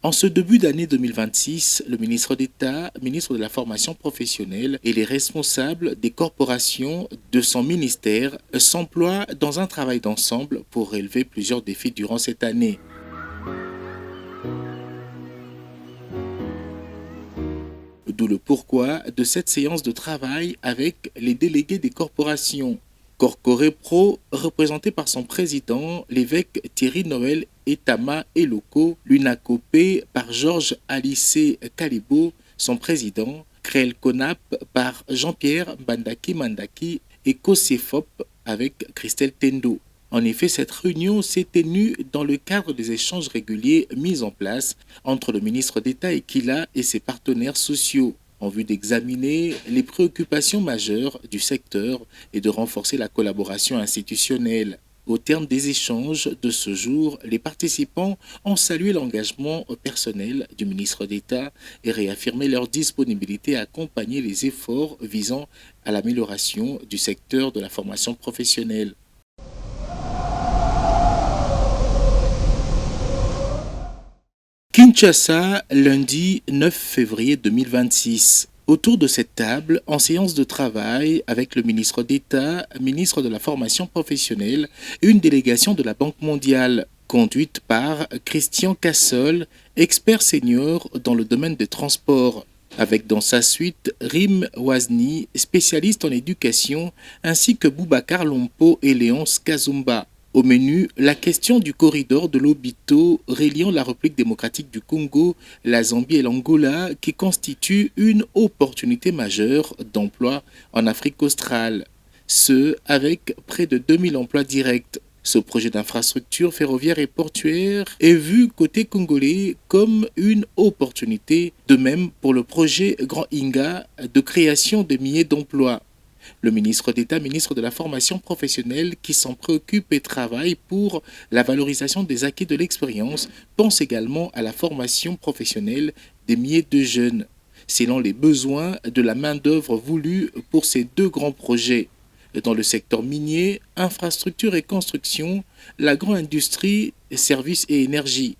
En ce début d'année 2026, le ministre d'État, ministre de la formation professionnelle et les responsables des corporations de son ministère s'emploient dans un travail d'ensemble pour relever plusieurs défis durant cette année. D'où le pourquoi de cette séance de travail avec les délégués des corporations. Corcoré Pro, représenté par son président, l'évêque Thierry Noël Etama Eloko, l'UNACOP par Georges Alissé Kalibo, son président, Créel Conap par Jean-Pierre Bandaki Mandaki et COSEFOP avec Christelle Tendo. En effet, cette réunion s'est tenue dans le cadre des échanges réguliers mis en place entre le ministre d'État Ekila et ses partenaires sociaux, en vue d'examiner les préoccupations majeures du secteur et de renforcer la collaboration institutionnelle. Au terme des échanges de ce jour, les participants ont salué l'engagement personnel du ministre d'État et réaffirmé leur disponibilité à accompagner les efforts visant à l'amélioration du secteur de la formation professionnelle. Kinshasa, lundi 9 février 2026. Autour de cette table, en séance de travail avec le ministre d'État, ministre de la formation professionnelle, une délégation de la Banque mondiale, conduite par Christian Cassol, expert senior dans le domaine des transports, avec dans sa suite Rim Wazni, spécialiste en éducation, ainsi que Boubacar Lompo et Léonce Kazumba. Au menu, la question du corridor de l'Obito reliant la République démocratique du Congo, la Zambie et l'Angola qui constitue une opportunité majeure d'emploi en Afrique australe. Ce, avec près de 2000 emplois directs. Ce projet d'infrastructure ferroviaire et portuaire est vu côté congolais comme une opportunité, de même pour le projet Grand Inga de création de milliers d'emplois. Le ministre d'État, ministre de la formation professionnelle qui s'en préoccupe et travaille pour la valorisation des acquis de l'expérience, pense également à la formation professionnelle des milliers de jeunes, selon les besoins de la main-d'œuvre voulue pour ces deux grands projets. Dans le secteur minier, infrastructure et construction, l'agro-industrie, services et énergie.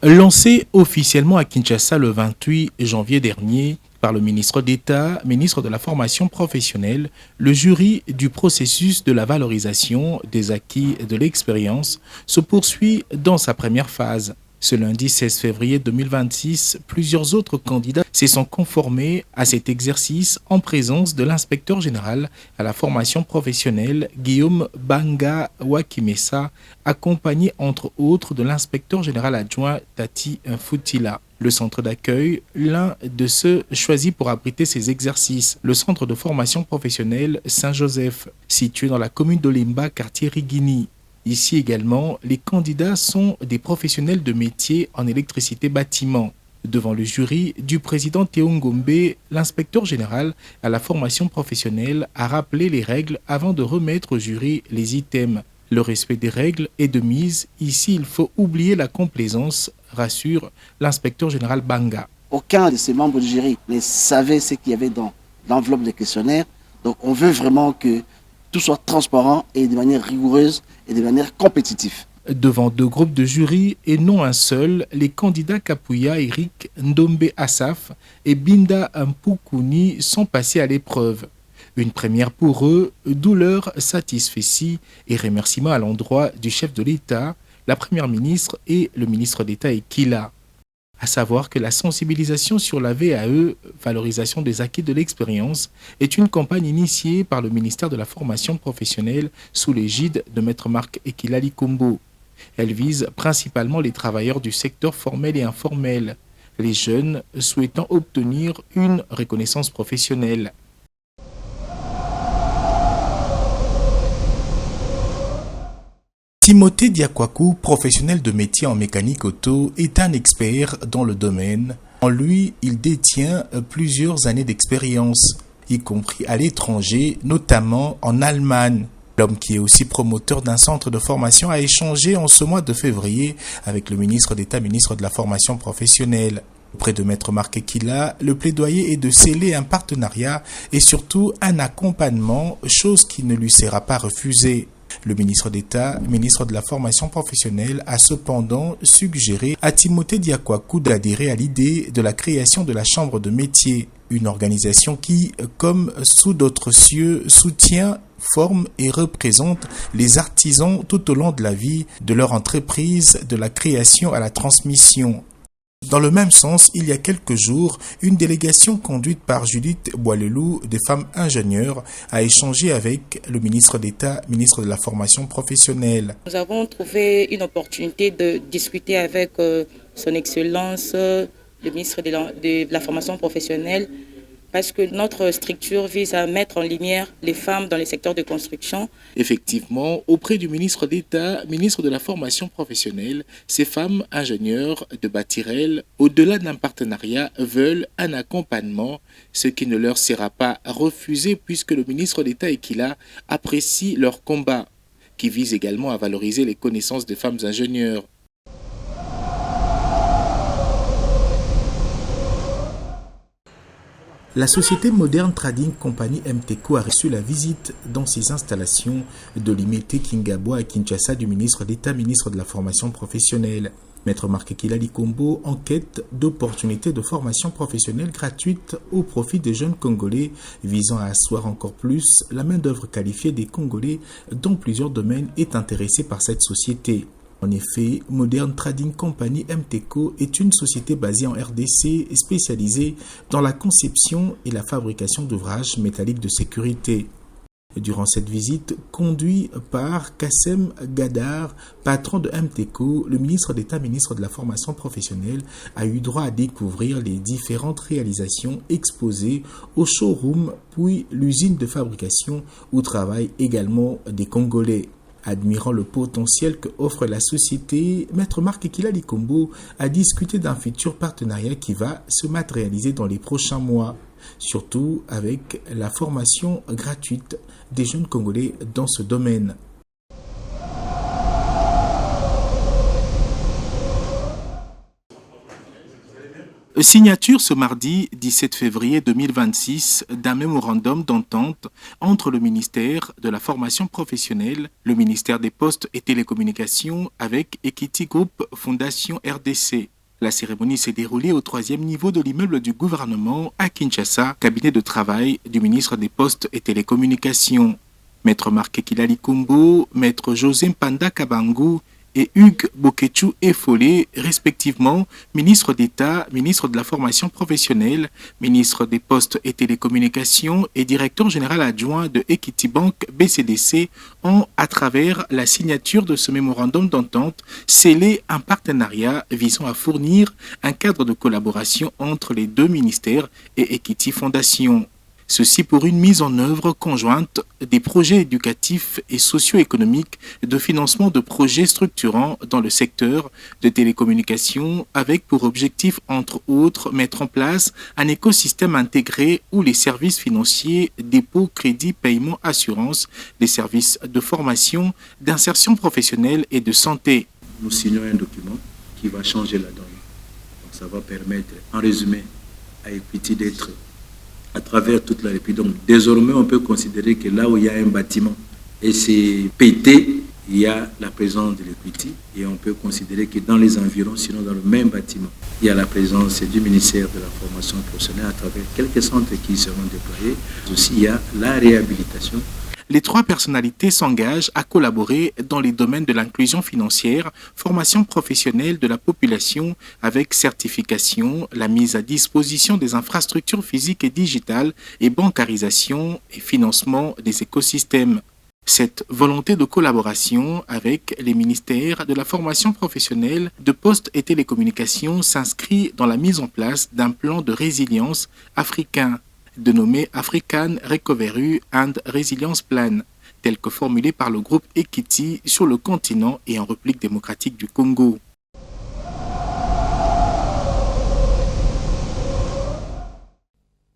Lancé officiellement à Kinshasa le 28 janvier dernier par le ministre d'État, ministre de la formation professionnelle, le jury du processus de la valorisation des acquis de l'expérience se poursuit dans sa première phase. Ce lundi 16 février 2026, plusieurs autres candidats se sont conformés à cet exercice en présence de l'inspecteur général à la formation professionnelle Guillaume Banga Wakimesa, accompagné entre autres de l'inspecteur général adjoint Tati Futila. Le centre d'accueil, l'un de ceux choisis pour abriter ces exercices, le centre de formation professionnelle Saint-Joseph, situé dans la commune d'Olimba, quartier Rigini. Ici également, les candidats sont des professionnels de métier en électricité bâtiment. Devant le jury du président Théo Ngombe, l'inspecteur général à la formation professionnelle a rappelé les règles avant de remettre au jury les items. Le respect des règles est de mise. Ici, il faut oublier la complaisance, rassure l'inspecteur général Banga. Aucun de ces membres du jury ne savait ce qu'il y avait dans l'enveloppe des questionnaires. Donc on veut vraiment que tout soit transparent et de manière rigoureuse et de manière compétitive. Devant deux groupes de jury et non un seul, les candidats Kapuya Eric Ndombe Asaf et Binda Mpukuni sont passés à l'épreuve. Une première pour eux, d'où leur satisfecit et remerciements à l'endroit du chef de l'État, la première ministre et le ministre d'État Ekila. À savoir que la sensibilisation sur la VAE, valorisation des acquis de l'expérience, est une campagne initiée par le ministère de la formation professionnelle sous l'égide de Maître Marc Ekila Likombo. Elle vise principalement les travailleurs du secteur formel et informel, les jeunes souhaitant obtenir une reconnaissance professionnelle. Timothée Diakwaku, professionnel de métier en mécanique auto, est un expert dans le domaine. En lui, il détient plusieurs années d'expérience, y compris à l'étranger, notamment en Allemagne. L'homme qui est aussi promoteur d'un centre de formation a échangé en ce mois de février avec le ministre d'État, ministre de la formation professionnelle. Auprès de Maître Marc Ekila, le plaidoyer est de sceller un partenariat et surtout un accompagnement, chose qui ne lui sera pas refusée. Le ministre d'État, ministre de la formation professionnelle, a cependant suggéré à Timothée Diakwaku d'adhérer à l'idée de la création de la Chambre de métier, une organisation qui, comme sous d'autres cieux, soutient, forme et représente les artisans tout au long de la vie de leur entreprise, de la création à la transmission. Dans le même sens, il y a quelques jours, une délégation conduite par Judith Boilelou, des femmes ingénieures, a échangé avec le ministre d'État, ministre de la formation professionnelle. Nous avons trouvé une opportunité de discuter avec son Excellence, le ministre de la formation professionnelle, parce que notre structure vise à mettre en lumière les femmes dans les secteurs de construction. Effectivement, auprès du ministre d'État, ministre de la formation professionnelle, ces femmes ingénieures de Bâtirel, au-delà d'un partenariat, veulent un accompagnement, ce qui ne leur sera pas refusé puisque le ministre d'État Ekila apprécie leur combat, qui vise également à valoriser les connaissances des femmes ingénieures. La société Modern Trading Company MTECO a reçu la visite dans ses installations de l'IMETE Kingabwa à Kinshasa du ministre d'État, ministre de la formation professionnelle. Maître Marc Ekila Likombo en quête d'opportunités de formation professionnelle gratuite au profit des jeunes Congolais, visant à asseoir encore plus la main-d'œuvre qualifiée des Congolais dont plusieurs domaines est intéressé par cette société. En effet, Modern Trading Company MTECO est une société basée en RDC spécialisée dans la conception et la fabrication d'ouvrages métalliques de sécurité. Durant cette visite, conduite par Kassem Gadar, patron de MTECO, le ministre d'État, ministre de la formation professionnelle, a eu droit à découvrir les différentes réalisations exposées au showroom puis l'usine de fabrication où travaillent également des Congolais. Admirant le potentiel que offre la société, Maître Marc Ekila Likombo a discuté d'un futur partenariat qui va se matérialiser dans les prochains mois, surtout avec la formation gratuite des jeunes Congolais dans ce domaine. Signature ce mardi 17 février 2026 d'un mémorandum d'entente entre le ministère de la formation professionnelle, le ministère des Postes et Télécommunications avec Equity Group Fondation RDC. La cérémonie s'est déroulée au 3e niveau de l'immeuble du gouvernement à Kinshasa, cabinet de travail du ministre des Postes et Télécommunications. Maître Marc Ekila Likombo, Maître José Mpanda Kabangu et Hugues Bokechu Efolé, respectivement ministre d'État, ministre de la formation professionnelle, ministre des Postes et Télécommunications et directeur général adjoint de Equity Bank BCDC, ont, à travers la signature de ce mémorandum d'entente, scellé un partenariat visant à fournir un cadre de collaboration entre les deux ministères et Equity Fondation. Ceci pour une mise en œuvre conjointe des projets éducatifs et socio-économiques de financement de projets structurants dans le secteur de télécommunications avec pour objectif, entre autres, mettre en place un écosystème intégré où les services financiers, dépôt, crédit, paiement, assurance, les services de formation, d'insertion professionnelle et de santé. Nous signons un document qui va changer la donne. Donc ça va permettre, en résumé, à Equity d'être à travers toute la République. Donc désormais, on peut considérer que là où il y a un bâtiment et c'est pété, il y a la présence de l'Equity et on peut considérer que dans les environs, sinon dans le même bâtiment, il y a la présence du ministère de la formation professionnelle à travers quelques centres qui seront déployés. Aussi, il y a la réhabilitation. Les trois personnalités s'engagent à collaborer dans les domaines de l'inclusion financière, formation professionnelle de la population avec certification, la mise à disposition des infrastructures physiques et digitales et bancarisation et financement des écosystèmes. Cette volonté de collaboration avec les ministères de la formation professionnelle, de postes et télécommunications s'inscrit dans la mise en place d'un plan de résilience africain dénommé African Recovery and Resilience Plan, tels que formulés par le groupe Ekiti sur le continent et en République démocratique du Congo.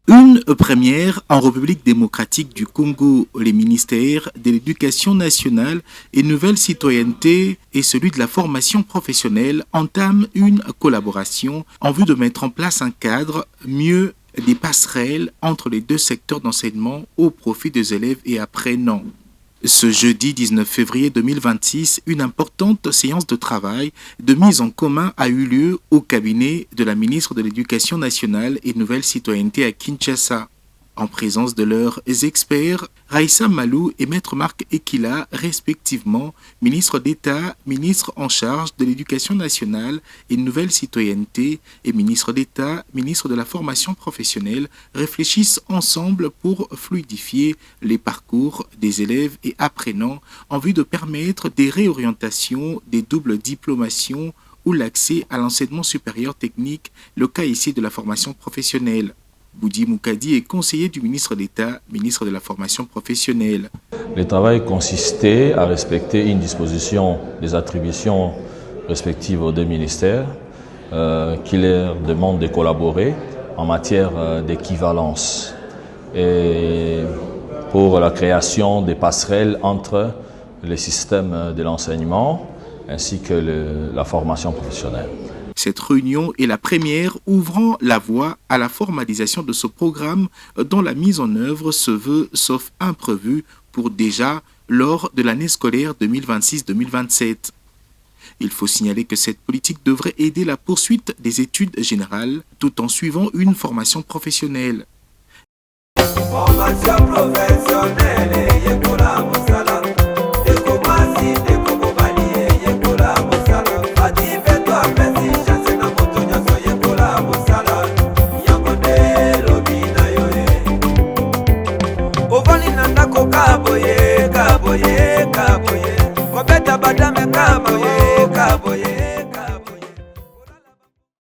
Une première en République démocratique du Congo, les ministères de l'Éducation nationale et Nouvelle Citoyenneté et celui de la formation professionnelle entament une collaboration en vue de mettre en place un cadre mieux des passerelles entre les deux secteurs d'enseignement au profit des élèves et apprenants. Ce jeudi 19 février 2026, une importante séance de travail de mise en commun a eu lieu au cabinet de la ministre de l'Éducation nationale et Nouvelle Citoyenneté à Kinshasa. En présence de leurs experts, Raissa Malou et Maître Marc Ekila, respectivement, ministre d'État, ministre en charge de l'Éducation nationale et Nouvelle Citoyenneté et ministre d'État, ministre de la Formation professionnelle, réfléchissent ensemble pour fluidifier les parcours des élèves et apprenants en vue de permettre des réorientations, des doubles diplomations ou l'accès à l'enseignement supérieur technique, le cas ici de la formation professionnelle. Boudi Moukadi est conseiller du ministre d'État, ministre de la Formation professionnelle. Le travail consistait à respecter une disposition des attributions respectives aux deux ministères qui leur demande de collaborer en matière d'équivalence et pour la création des passerelles entre les systèmes de l'enseignement ainsi que la formation professionnelle. Cette réunion est la première ouvrant la voie à la formalisation de ce programme dont la mise en œuvre se veut, sauf imprévu, pour déjà lors de l'année scolaire 2026-2027. Il faut signaler que cette politique devrait aider la poursuite des études générales tout en suivant une formation professionnelle. Formation professionnelle. Kaboye, kaboye, kaboye, kobeta badame kaboye.